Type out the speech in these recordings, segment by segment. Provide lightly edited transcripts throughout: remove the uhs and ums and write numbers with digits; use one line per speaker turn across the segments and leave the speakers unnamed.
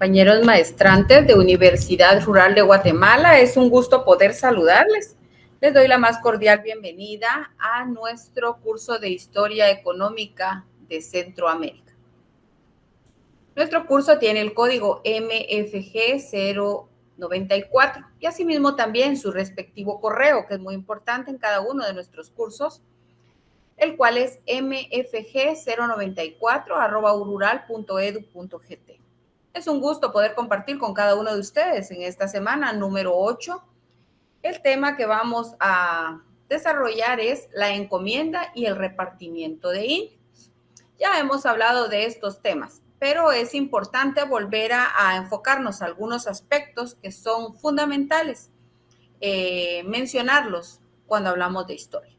compañeros maestrantes de Universidad Rural de Guatemala. Es un gusto poder saludarles. Les doy la más cordial bienvenida a nuestro curso de Historia Económica de Centroamérica. Nuestro curso tiene el código MFG 094 y asimismo también su respectivo correo, que es muy importante en cada uno de nuestros cursos, el cual es mfg094@urural.edu.gt. Es un gusto poder compartir con cada uno de ustedes en esta semana número 8. El tema que vamos a desarrollar es la encomienda y el repartimiento de indios. Ya hemos hablado de estos temas, pero es importante volver a enfocarnos a algunos aspectos que son fundamentales, mencionarlos cuando hablamos de historia.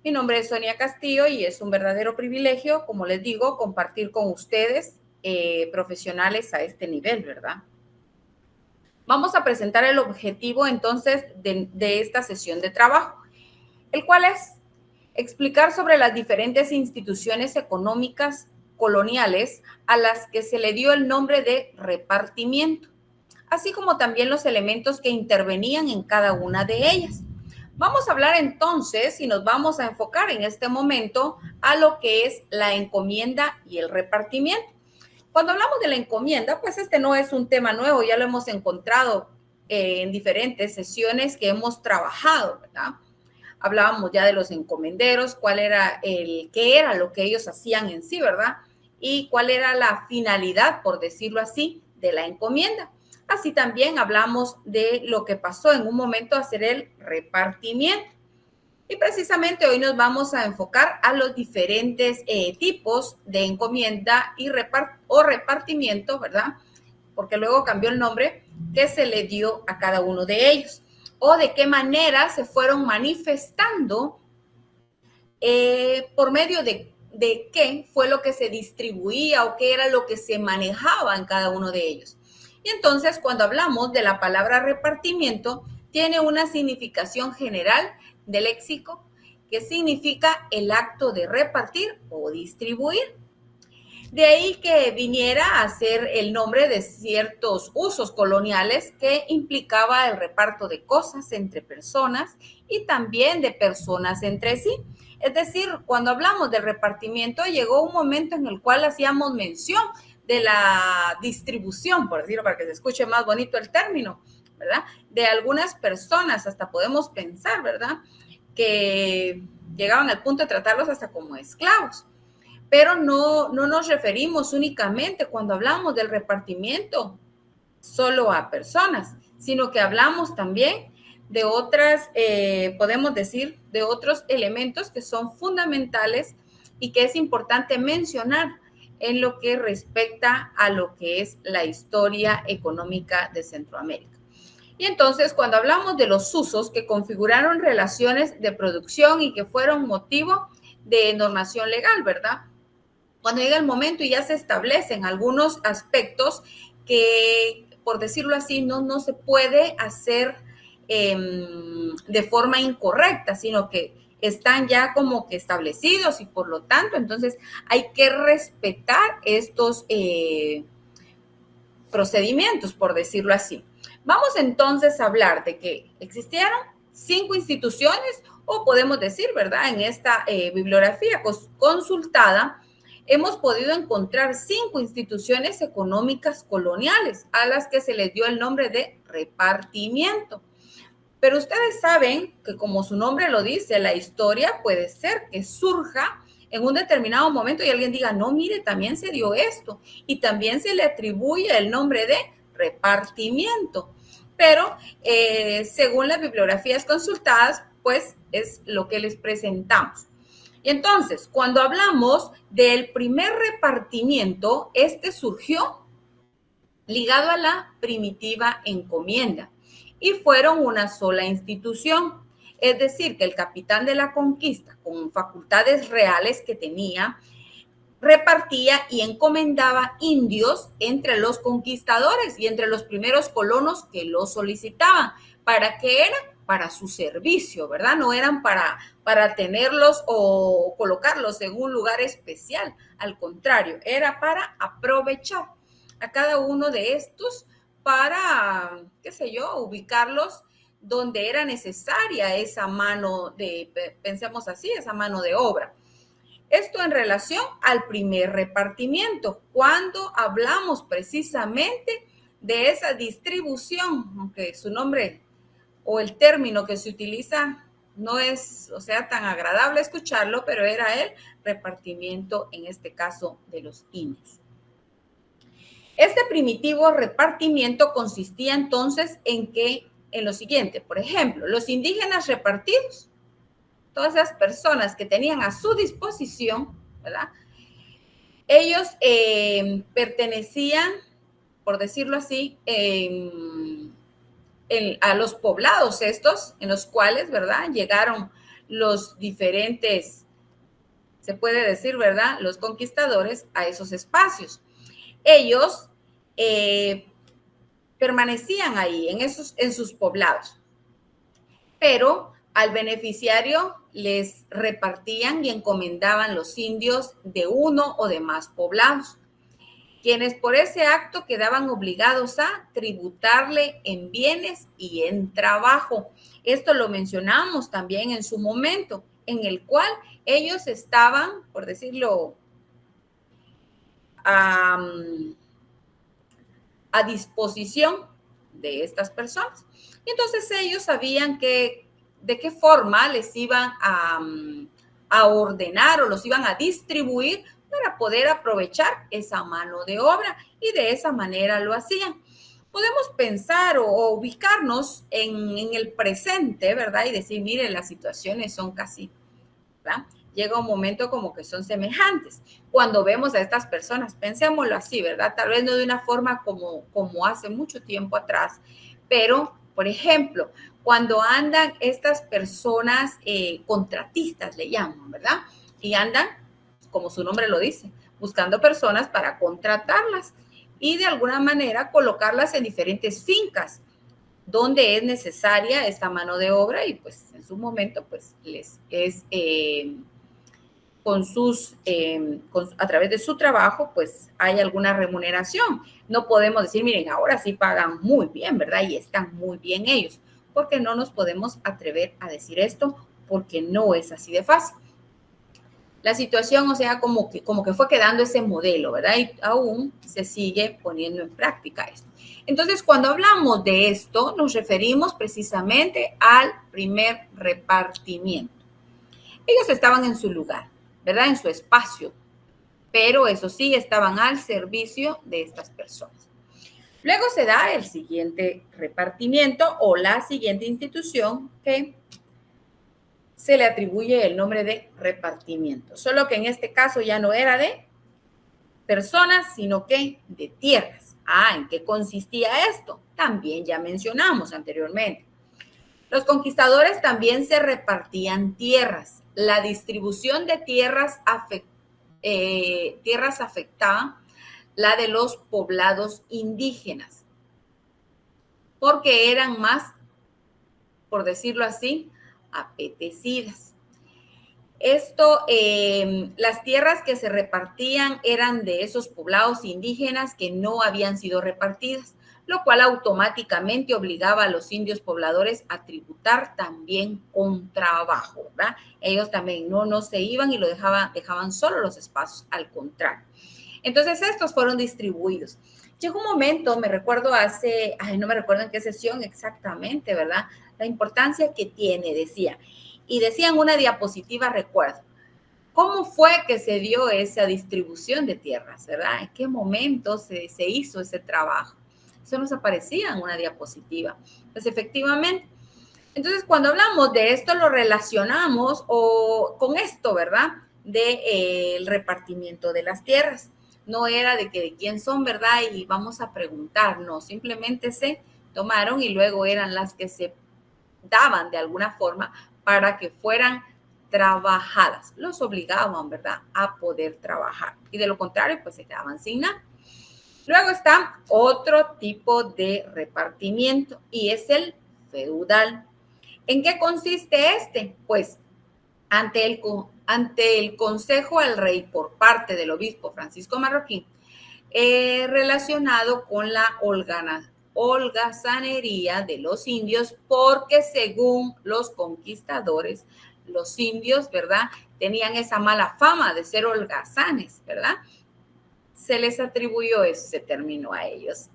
Mi nombre es Sonia Castillo y es un verdadero privilegio, como les digo, compartir con ustedes profesionales a este nivel, ¿verdad? Vamos a presentar el objetivo entonces de esta sesión de trabajo, el cual es explicar sobre las diferentes instituciones económicas coloniales a las que se le dio el nombre de repartimiento, así como también los elementos que intervenían en cada una de ellas. Vamos a hablar entonces y nos vamos a enfocar en este momento a lo que es la encomienda y el repartimiento. Cuando hablamos de la encomienda, pues este no es un tema nuevo, ya lo hemos encontrado en diferentes sesiones que hemos trabajado, ¿verdad? Hablábamos ya de los encomenderos, qué era lo que ellos hacían en sí, ¿verdad? Y cuál era la finalidad, por decirlo así, de la encomienda. Así también hablamos de lo que pasó en un momento a hacer el repartimiento. Y precisamente hoy nos vamos a enfocar a los diferentes tipos de encomienda y repartimiento, ¿verdad? Porque luego cambió el nombre que se le dio a cada uno de ellos. O de qué manera se fueron manifestando por medio de qué fue lo que se distribuía o qué era lo que se manejaba en cada uno de ellos. Y entonces, cuando hablamos de la palabra repartimiento, tiene una significación general de léxico que significa el acto de repartir o distribuir. De ahí que viniera a ser el nombre de ciertos usos coloniales que implicaba el reparto de cosas entre personas y también de personas entre sí. Es decir, cuando hablamos del repartimiento, llegó un momento en el cual hacíamos mención de la distribución, por decirlo, para que se escuche más bonito el término, ¿verdad? De algunas personas, hasta podemos pensar, ¿verdad?, que llegaban al punto de tratarlos hasta como esclavos. Pero no nos referimos únicamente cuando hablamos del repartimiento solo a personas, sino que hablamos también de otras, podemos decir, de otros elementos que son fundamentales y que es importante mencionar en lo que respecta a lo que es la historia económica de Centroamérica. Y entonces, cuando hablamos de los usos que configuraron relaciones de producción y que fueron motivo de normación legal, ¿verdad? Cuando llega el momento y ya se establecen algunos aspectos que, por decirlo así, no se puede hacer de forma incorrecta, sino que están ya como que establecidos y por lo tanto, entonces hay que respetar estos procedimientos, por decirlo así. Vamos entonces a hablar de que existieron 5 instituciones, o podemos decir, ¿verdad?, en esta bibliografía consultada, hemos podido encontrar 5 instituciones económicas coloniales a las que se les dio el nombre de repartimiento. Pero ustedes saben que, como su nombre lo dice, la historia puede ser que surja en un determinado momento y alguien diga, no, mire, también se dio esto y también se le atribuye el nombre de repartimiento. Pero según las bibliografías consultadas, pues es lo que les presentamos. Y entonces, cuando hablamos del primer repartimiento, este surgió ligado a la primitiva encomienda y fueron una sola institución. Es decir, que el capitán de la conquista, con facultades reales que tenía, repartía y encomendaba indios entre los conquistadores y entre los primeros colonos que lo solicitaban. ¿Para qué era? Para su servicio, ¿verdad? No eran para tenerlos o colocarlos en un lugar especial. Al contrario, era para aprovechar. a cada uno de estos para, qué sé yo, ubicarlos donde era necesaria esa mano de, pensemos así, esa mano de obra. Esto en relación al primer repartimiento, cuando hablamos precisamente de esa distribución, aunque su nombre o el término que se utiliza no es, o sea, tan agradable escucharlo, pero era el repartimiento, en este caso, de los indios. Este primitivo repartimiento consistía entonces en lo siguiente, por ejemplo, los indígenas repartidos, todas esas personas que tenían a su disposición, ¿verdad? Ellos pertenecían, por decirlo así, a los poblados estos, en los cuales, ¿verdad? Llegaron los diferentes, se puede decir, ¿verdad? Los conquistadores a esos espacios. Ellos permanecían ahí, en sus poblados, pero al beneficiario les repartían y encomendaban los indios de uno o de más poblados, quienes por ese acto quedaban obligados a tributarle en bienes y en trabajo. Esto lo mencionamos también en su momento, en el cual ellos estaban, por decirlo, a disposición de estas personas. Y entonces ellos sabían que de qué forma les iban a ordenar o los iban a distribuir para poder aprovechar esa mano de obra, y de esa manera lo hacían. Podemos pensar o ubicarnos en el presente, ¿verdad? Y decir, mire, las situaciones son casi, ¿verdad? Llega un momento como que son semejantes. Cuando vemos a estas personas, pensémoslo así, ¿verdad? Tal vez no de una forma como hace mucho tiempo atrás, pero, por ejemplo, cuando andan estas personas contratistas, le llaman, ¿verdad? Y andan, como su nombre lo dice, buscando personas para contratarlas y de alguna manera colocarlas en diferentes fincas donde es necesaria esta mano de obra, y pues en su momento pues les es a través de su trabajo, pues hay alguna remuneración. No podemos decir, miren, ahora sí pagan muy bien, ¿verdad? Y están muy bien ellos, porque no nos podemos atrever a decir esto, porque no es así de fácil. La situación, o sea, como que fue quedando ese modelo, ¿verdad? Y aún se sigue poniendo en práctica esto. Entonces, cuando hablamos de esto, nos referimos precisamente al primer repartimiento. Ellos estaban en su lugar, ¿verdad? En su espacio, pero eso sí, estaban al servicio de estas personas. Luego se da el siguiente repartimiento o la siguiente institución que se le atribuye el nombre de repartimiento, solo que en este caso ya no era de personas, sino que de tierras. ¿En qué consistía esto? También ya mencionamos anteriormente. Los conquistadores también se repartían tierras. La distribución de tierras afectaba la de los poblados indígenas, porque eran más, por decirlo así, apetecidas. Las tierras que se repartían eran de esos poblados indígenas que no habían sido repartidas, lo cual automáticamente obligaba a los indios pobladores a tributar también con trabajo, ¿verdad? Ellos también no se iban y lo dejaban solo los espacios, al contrario. Entonces, estos fueron distribuidos. Llegó un momento, me recuerdo no me recuerdo en qué sesión exactamente, ¿verdad? La importancia que tiene, decía. Y decía en una diapositiva, recuerdo, ¿cómo fue que se dio esa distribución de tierras, verdad? ¿En qué momento se hizo ese trabajo? Eso nos aparecía en una diapositiva. Pues efectivamente. Entonces, cuando hablamos de esto, lo relacionamos con esto, ¿verdad? El repartimiento de las tierras. No era de quién son, ¿verdad? Y vamos a preguntar, no, simplemente se tomaron y luego eran las que se daban de alguna forma para que fueran trabajadas. Los obligaban, ¿verdad?, a poder trabajar. Y de lo contrario, pues se quedaban sin nada. Luego está otro tipo de repartimiento y es el feudal. ¿En qué consiste este? Pues ante el consejo al rey por parte del obispo Francisco Marroquín, relacionado con la holgazanería de los indios, porque según los conquistadores, los indios, ¿verdad?, tenían esa mala fama de ser holgazanes, ¿verdad? Se les atribuyó ese término a ellos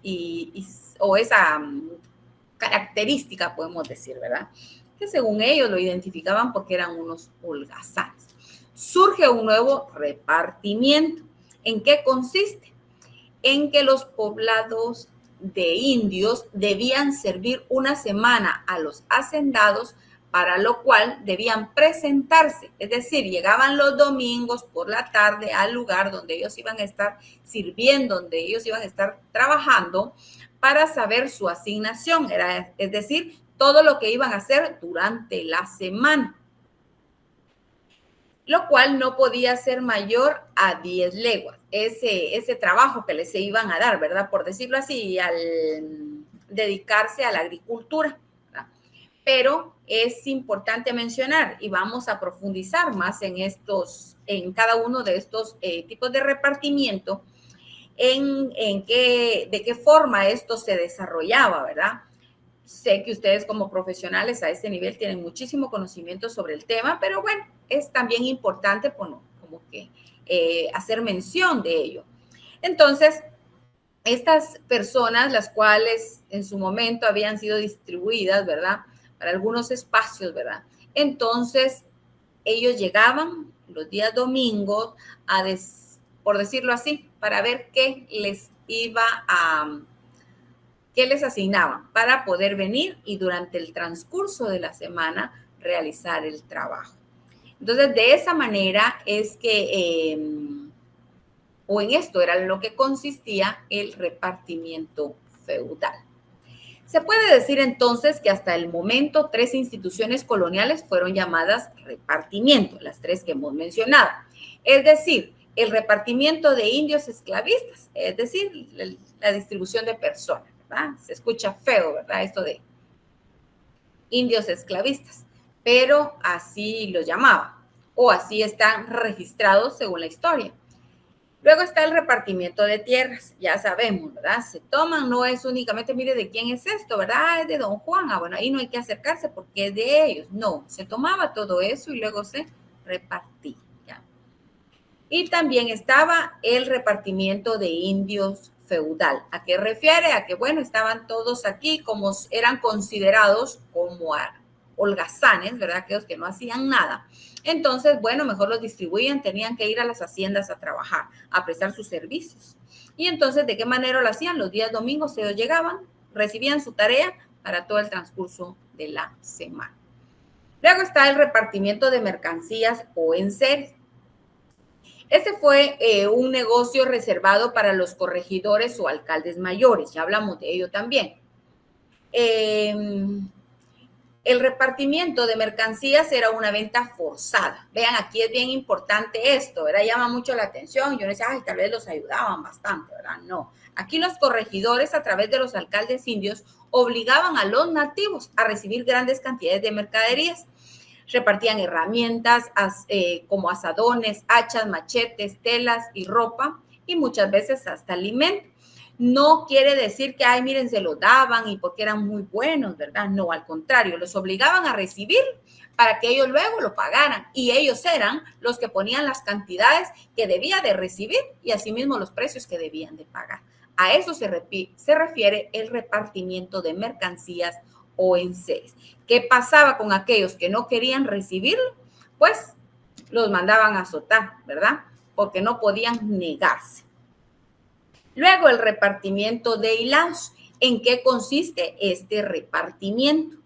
o esa característica, podemos decir, ¿verdad?, que según ellos lo identificaban porque eran unos holgazanes. Surge un nuevo repartimiento. ¿En qué consiste? En que los poblados de indios debían servir una semana a los hacendados, para lo cual debían presentarse, es decir, llegaban los domingos por la tarde al lugar donde ellos iban a estar sirviendo, donde ellos iban a estar trabajando, para saber su asignación, es decir, todo lo que iban a hacer durante la semana, lo cual no podía ser mayor a 10 leguas, ese trabajo que les iban a dar, ¿verdad?, por decirlo así, al dedicarse a la agricultura, ¿verdad? Pero es importante mencionar, y vamos a profundizar más en cada uno de estos tipos de repartimiento, de qué forma esto se desarrollaba, ¿verdad? Sé que ustedes como profesionales a este nivel tienen muchísimo conocimiento sobre el tema, pero bueno, es también importante como que hacer mención de ello. Entonces, estas personas, las cuales en su momento habían sido distribuidas, ¿verdad?, para algunos espacios, ¿verdad? Entonces, ellos llegaban los días domingos por decirlo así, para ver qué les asignaban para poder venir y durante el transcurso de la semana realizar el trabajo. Entonces, de esa manera es que, o en esto era lo que consistía el repartimiento feudal. Se puede decir entonces que hasta el momento 3 instituciones coloniales fueron llamadas repartimiento, las 3 que hemos mencionado. Es decir, el repartimiento de indios esclavistas, es decir, la distribución de personas, ¿verdad? Se escucha feo, ¿verdad?, esto de indios esclavistas, pero así lo llamaban, o así están registrados según la historia. Luego está el repartimiento de tierras, ya sabemos, ¿verdad? Se toman, no es únicamente, mire, ¿de quién es esto, verdad? Es de don Juan. Bueno, ahí no hay que acercarse porque es de ellos. No, se tomaba todo eso y luego se repartía. ¿Ya? Y también estaba el repartimiento de indios feudal. ¿A qué refiere? A que, bueno, estaban todos aquí, como eran considerados como holgazanes, ¿verdad? Aquellos que no hacían nada. Entonces, bueno, mejor los distribuían, tenían que ir a las haciendas a trabajar, a prestar sus servicios. Y entonces, ¿de qué manera lo hacían? Los días domingos ellos llegaban, recibían su tarea para todo el transcurso de la semana. Luego está el repartimiento de mercancías o enseres. Este fue un negocio reservado para los corregidores o alcaldes mayores, ya hablamos de ello también. El repartimiento de mercancías era una venta forzada. Vean, aquí es bien importante esto, ¿verdad? Llama mucho la atención. Yo decía, ay, tal vez los ayudaban bastante, ¿verdad? No. Aquí los corregidores, a través de los alcaldes indios, obligaban a los nativos a recibir grandes cantidades de mercaderías. Repartían herramientas como asadones, hachas, machetes, telas y ropa, y muchas veces hasta alimento. No quiere decir que, ay, miren, se lo daban y porque eran muy buenos, ¿verdad? No, al contrario, los obligaban a recibir para que ellos luego lo pagaran. Y ellos eran los que ponían las cantidades que debía de recibir y asimismo los precios que debían de pagar. A eso se refiere el repartimiento de mercancías o enseres. ¿Qué pasaba con aquellos que no querían recibirlo? Pues los mandaban a azotar, ¿verdad? Porque no podían negarse. Luego, el repartimiento de hilados. ¿En qué consiste este repartimiento?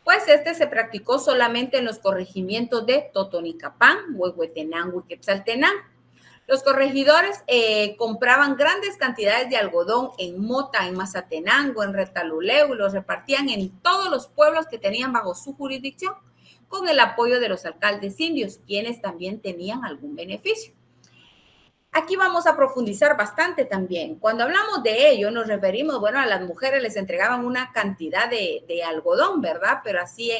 Pues este se practicó solamente en los corregimientos de Totonicapán, Huehuetenango y Quetzaltenango. Los corregidores compraban grandes cantidades de algodón en Mota, en Mazatenango, en Retaluleu, y los repartían en todos los pueblos que tenían bajo su jurisdicción, con el apoyo de los alcaldes indios, quienes también tenían algún beneficio. Aquí vamos a profundizar bastante también. Cuando hablamos de ello, nos referimos, bueno, a las mujeres les entregaban una cantidad de algodón, ¿verdad? Pero así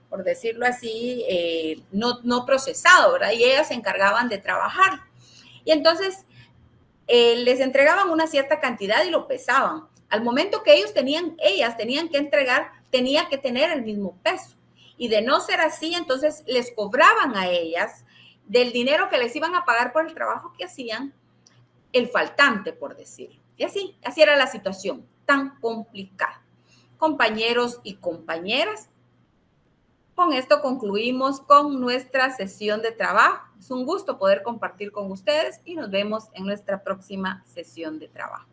por decirlo así, no procesado, ¿verdad? Y ellas se encargaban de trabajar. Y entonces, les entregaban una cierta cantidad y lo pesaban. Al momento que ellas tenían que entregar, tenía que tener el mismo peso. Y de no ser así, entonces les cobraban a ellas del dinero que les iban a pagar por el trabajo que hacían, el faltante, por decirlo. Y así era la situación, tan complicada. Compañeros y compañeras, con esto concluimos con nuestra sesión de trabajo. Es un gusto poder compartir con ustedes y nos vemos en nuestra próxima sesión de trabajo.